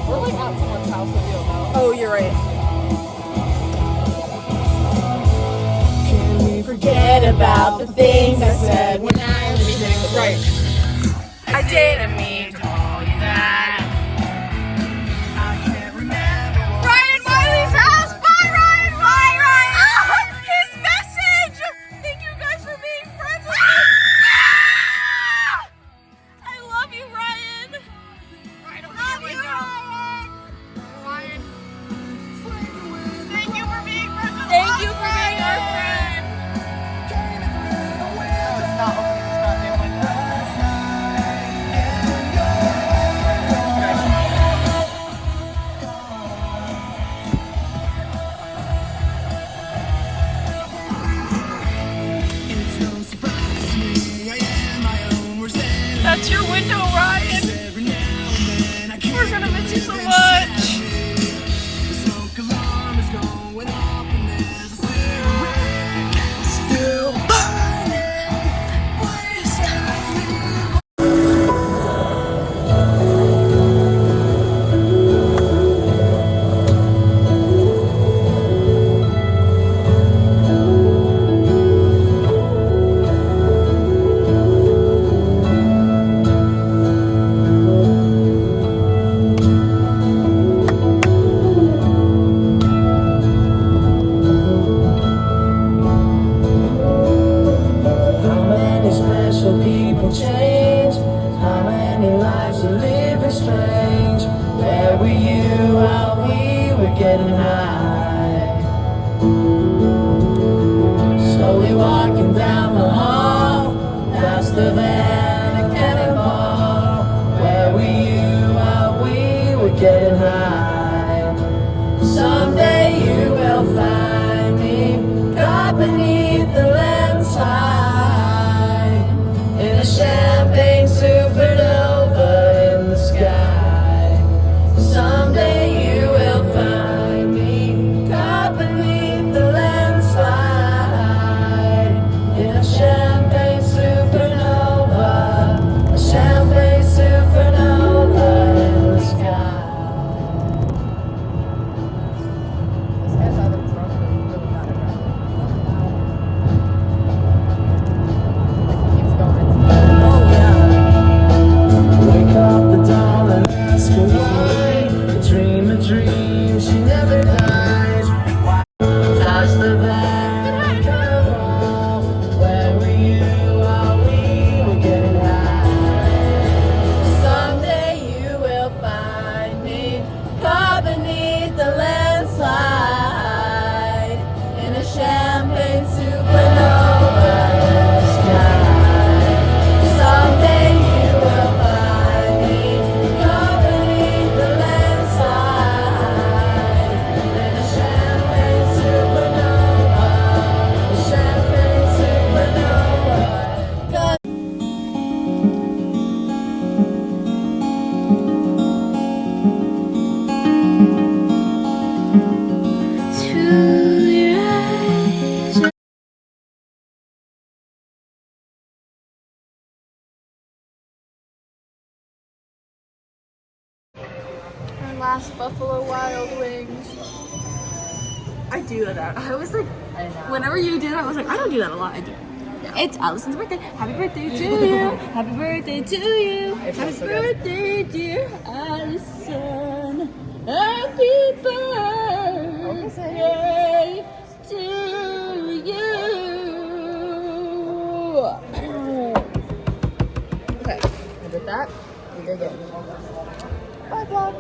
We're like at someone's house that we don't know. Oh, you're right. Can we forget about the things I said when I was young? Right. I didn't mean to call you that. I can't remember. Ryan Wiley's house! Bye, Ryan! Bye, Ryan! Oh, his message! Thank you guys for being friends with me. I love you, Ryan. Love you, Ryan. Ryan. Thank you for being friends with us. Thank you for being our friend. It's not opening this goddamn window. That's your window, Ryan. We're gonna miss you so much. Change. How many lives are living strange? Where were you while we were getting high? Slowly walking down the hall, faster than a cannonball. Where were you while we were getting high? Someday you will find me caught beneath the landslide. Champagne supernova in the sky. Someday you will find me caught beneath the landslide in a champagne supernova, a champagne supernova in the sky. This guy's either drunk or really not dream, she never dies. Faster than a cannonball. Where were you while we were getting high? Someday you will find me caught beneath the landslide in a champagne supernova in the sky. Someday you will find me caught beneath the Last Buffalo Wild Wings. I do that. I was like, whenever you did, I was like, I don't do that a lot. I do. Yeah. It's Allison's birthday. Happy birthday to you. Happy birthday to you. Happy birthday, dear Allison. Happy birthday to you. Okay, I did that. We did it. Bye, vlog.